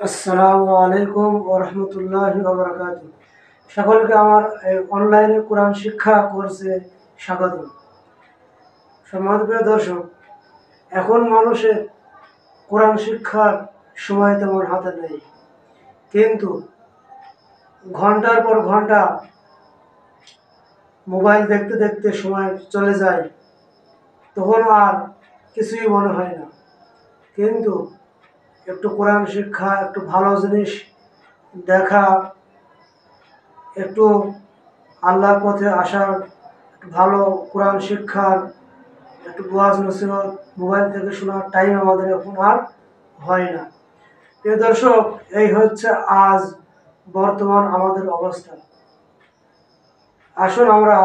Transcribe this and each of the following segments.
আসসালামু আলাইকুম ওয়া রাহমাতুল্লাহি ওয়া বারাকাতুহু। সকলকে আমার এই অনলাইনে কোরআন শিক্ষা কোর্সে স্বাগত। সম্মানিত প্রিয় দর্শক, এখন মানুষের কোরআন শিক্ষার সময় তেমন হাতে নেই, কিন্তু ঘন্টার পর ঘন্টা মোবাইল দেখতে দেখতে সময় চলে যায়, তখন আর কিছুই মনে হয় না। কিন্তু একটু কোরআন শিক্ষা, একটু ভালো জিনিস দেখা, একটু আল্লাহর পথে আসার, একটু ভালো কোরআন শিক্ষার, একটু ওয়াজ নসিহত মোবাইল থেকে শোনার টাইম আমাদের এখন আর হয় না। প্রিয় দর্শক, এই হচ্ছে আজ বর্তমান আমাদের অবস্থা। আসুন আমরা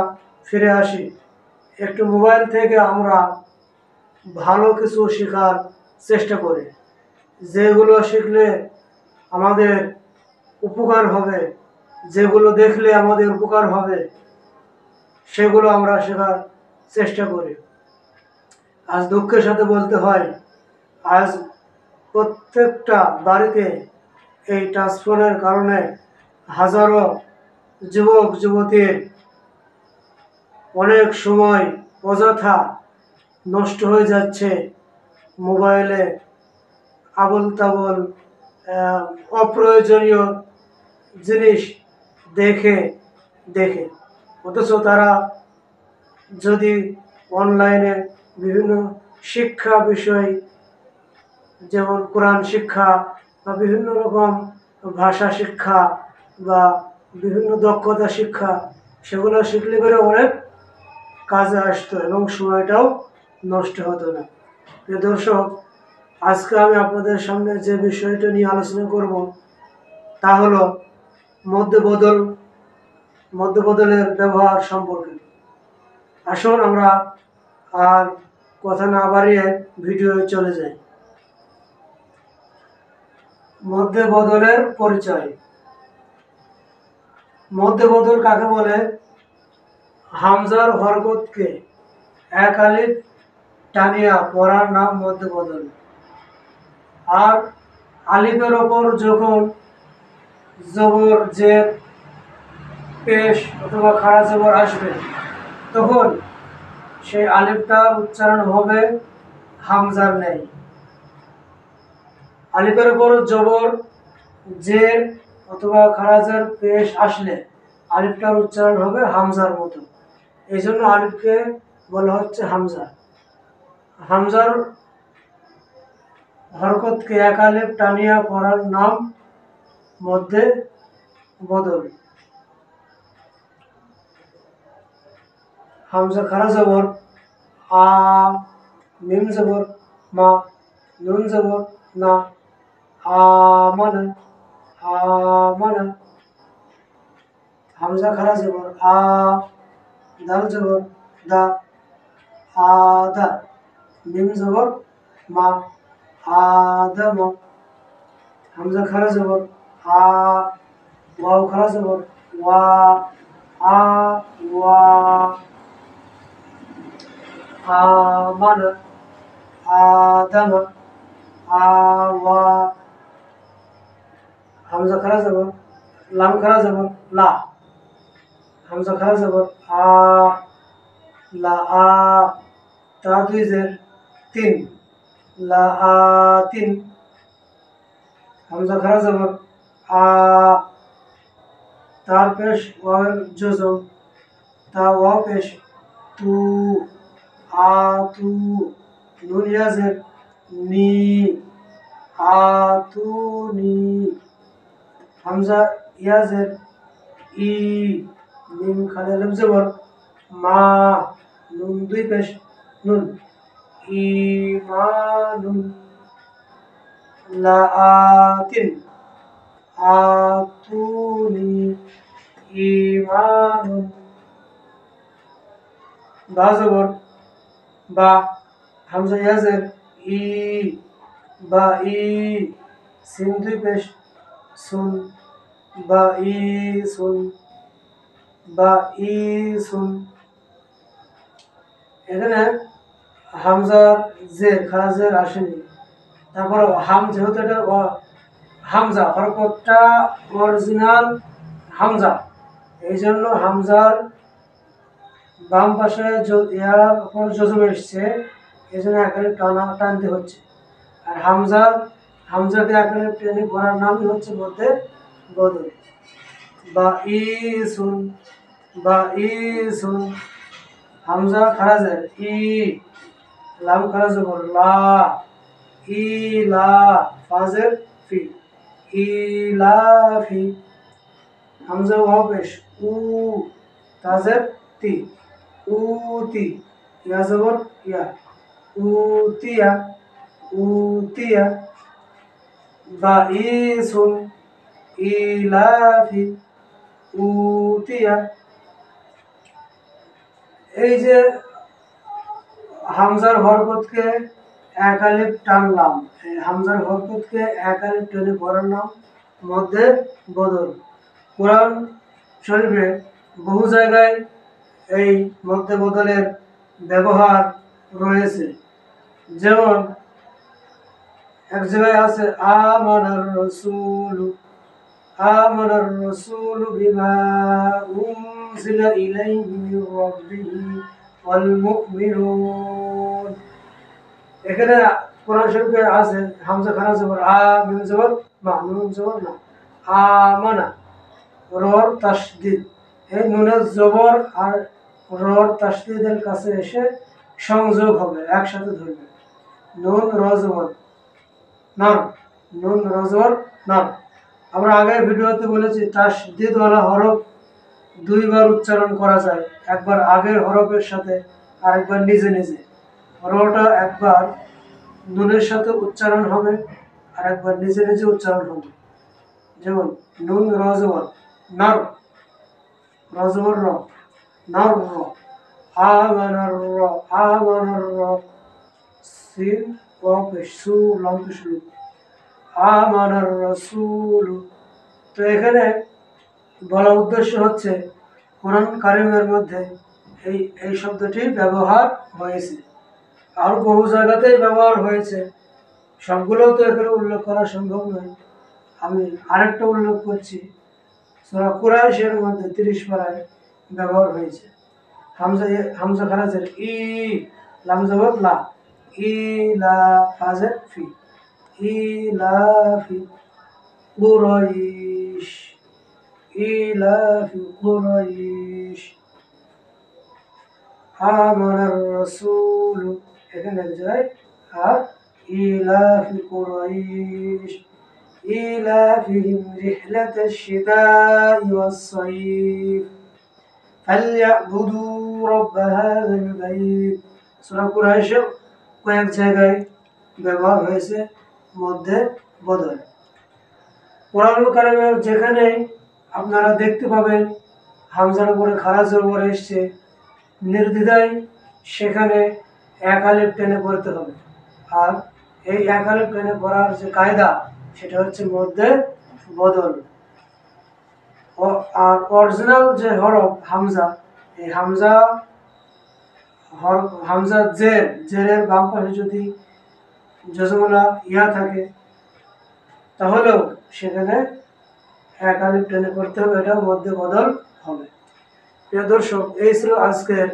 ফিরে আসি, একটু মোবাইল থেকে আমরা ভালো কিছু শেখার চেষ্টা করি, যেগুলো শিখলে আমাদের উপকার হবে, যেগুলো দেখলে আমাদের উপকার হবে, সেগুলো আমরা শেখার চেষ্টা করি। আজ দুঃখের সাথে বলতে হয়, আজ প্রত্যেকটা বাড়িতে এই টাচফোনের কারণে হাজারো যুবক যুবতীর অনেক সময় অযথা নষ্ট হয়ে যাচ্ছে মোবাইলে আবল তাবল অপ্রয়োজনীয় জিনিস দেখে দেখে। অথচ তারা যদি অনলাইনে বিভিন্ন শিক্ষা বিষয়, যেমন কোরআন শিক্ষা বা বিভিন্ন রকম ভাষা শিক্ষা বা বিভিন্ন দক্ষতা শিক্ষা, সেগুলো শিখলে পরে অনেক কাজে আসতো এবং সময়টাও নষ্ট হতো না। প্রিয় দর্শক, আজকে আমি আপনাদের সামনে যে বিষয়টা নিয়ে আলোচনা করব তা হলো মধ্যবদলের ব্যবহার সম্পর্কে। আসুন আমরা আর কথা না বাড়িয়ে ভিডিওয়ে চলে যাই। মধ্যবদলের পরিচয়। মধ্যবদল কাকে বলে? হামজার হরকতকে এক আলিফ টানিয়া পড়ার নাম মধ্যবদল। আর আলিফের ওপর যখন জবর, জের, পেশ অথবা খাড়া জবর আসবে, তখন সেই আলিফটার উচ্চারণ হবে হামজার ন্যায়। আলিফের উপর জবর, জের অথবা খাড়া জের, পেশ আসলে আলিফটার উচ্চারণ হবে হামজার মতো। এই জন্য আলিফকে বলা হচ্ছে হামজা। হামজার হরকতকে এক আলিফ টানিয়া পড়ার নাম মধ্যে বদল। হামজা খাড়া জবর আ, মিম জবর মা, নুন জবর না, আমানা, আমানা। হামজা খাড়া জবর আ, দাল জবর দা, আদা, মিম জবর মা, আদম। হামজা খাড়া জবর আ, ওয়াও খাড়া জবর ওয়া, আ ওয়া, আমানা, আদম, আওয়া। হামজা খাড়া জবর লাম খাড়া জবর লা, হামজা খাড়া জবর আ, লা আ, তা দুই জের তিন, লা আ তিন। হামজা খাড়া জবর আ, তার পেশ ওয়াওয়ের জজম, তা ওয়াও পেশ তু, আ তু। নুন ইয়াজের নি, আ তু নি। হামজা ইয়াজের ই, মিম খালি আলিফ জবর মা, নুন দুই পেশ নুন, ঈমানুন। লাআতিন, আতুনি, ঈমানুন। বা জবর বা, হামজা ইয়াজের ই, বা ই, সিন দুই পেশ সুন, বা ই সুন, বা ই সুন। এখানে হামজার জের খারাজের আসেনি, তারপর হাম যেহেতু এটা হামজা হরকতটা অরিজিনাল হামজা, এই জন্য হামজার বাম পাশে জজম এসছে, এই জন্য একালে টানতে হচ্ছে। আর হামজাকে একালে টেনে পড়ার নামই হচ্ছে মধ্যে বদল। বা ইসুন, বা ইসুন, হামজা খারাজের ই, লাম খারাজ লা, ইলা, ফাজের ফি, ইলাফি, হামজা ওয়াও পেশ উ, তাজের তি, উতি, ইয়া জবর ইয়া, উতিয়া, উতিয়া, বাঈসুন, ইলাফি, উতিয়া। এই যে হামজার হরকতকে এক আলিফ টানলাম, হামজার হরকতকে এক আলিফ টেনে পড়ার নাম মধ্যে বদল। কোরআন শরীফে বহু জায়গায় এই মধ্যে বদলের ব্যবহার রয়েছে। যেমন এক জায়গায় আছে আমানার রাসূলু, আমানার রাসূলু বিমা উনজিলা ইলাইহি মির রাব্বিহি ওয়াল মুমিনুন। এখানে কোরআন শরীফে আছে হামজা খারা জবর আ, মিম জবর মা, নুন জবর না, আমানা, রর তাসদীদ, এই নুনের জবর আর রর তাসদীদের কাছে এসে সংযোগ হবে, একসাথে ধরবে। নুন র জবর নর, নুন র জবর নর। আমরা আগের ভিডিওতে বলেছি তাসদীদওয়ালা হরফ দুইবার উচ্চারণ করা যায়, একবার আগের হরফের সাথে আর একবার নিজে নিজে। রটা একবার নুনের সাথে উচ্চারণ হবে আর একবার নিজে নিজে উচ্চারণ হবে। যেমন নুন র জবর নর, র জবর র, নর র, আমানার র, আমানার র, সিন ওয়াও পেশ সু, লম পেশ লু, আমানার রাসূল। তো এখানে বলা উদ্দেশ্য হচ্ছে কোরআন কারিমের মধ্যে এই শব্দটি ব্যবহার হয়েছে, আর বহু জায়গাতেই ব্যবহার হয়েছে, সবগুলো তো এখানে উল্লেখ করা সম্ভব নয়। আমি আরেকটা উল্লেখ করছি, সূরা কুরাইশের মধ্যে 30 পারায় ব্যবহার হয়েছে। হামজা খারাজের ই, লাম জবর লা, ইলা, ফাজের ফি, ইলাফি কুরাইশ, ইলাফি কুরাইশ, আমানার রাসূল, এখানে এক জায়গায় আর ইলাফি কুরাইশ ইলাফিহিম রিহলাতাশ শিতাই ওয়াস সাইফ ফালইয়াবুদু রাব্ব হাযাল বাইত। সূরা কুরাইশে কয়েক জায়গায় ব্যবহার হয়েছে মধ্যে বদল। কোরআনুল কারীমের যেখানেই আপনারা দেখতে পাবেন হামজার উপরে খারা জবর এসছে, নির্দ্বিধায় সেখানে এক আলিফ টেনে পড়তে হবে। আর এই এক আলিফ টেনে পড়ার যে কায়দা সেটা হচ্ছে মধ্যে বদল। আর অরিজিনাল যে হরফ হামজা, এই হামজা জেরের বাম পাশে যদি জজমলা ইয়া থাকে তাহলেও সেখানে এক আলিফ টেনে পড়তে হবে, এটা মধ্যে বদল হবে। প্রিয় দর্শক, এই ছিল আজকের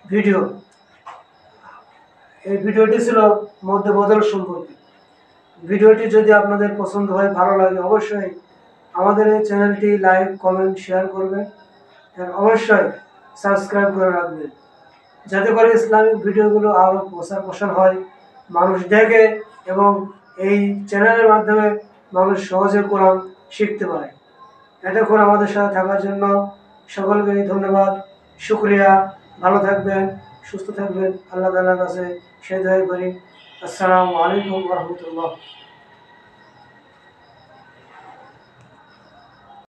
ভিডিও। এই ভিডিওটি ছিল মধ্যে বদল সম্পর্কে। ভিডিওটি যদি আপনাদের পছন্দ হয়, ভালো লাগে, অবশ্যই আমাদের এই চ্যানেলটি লাইক, কমেন্ট, শেয়ার করবেন এবং অবশ্যই সাবস্ক্রাইব করে রাখবেন, যাতে করে ইসলামিক ভিডিওগুলো আরও প্রচার হয়, মানুষ দেখে এবং এই চ্যানেলের মাধ্যমে মানুষ সহজে কোরআন শিখতে পারে। এতক্ষণ আমাদের সাথে থাকার জন্য সকলকে ধন্যবাদ, শুকরিয়া। ভালো থাকবেন, সুস্থ থাকবেন, আল্লাহ তাআলার কাছে সেই দোয়া করি। আসসালামু আলাইকুম ওয়া রাহমাতুল্লাহ।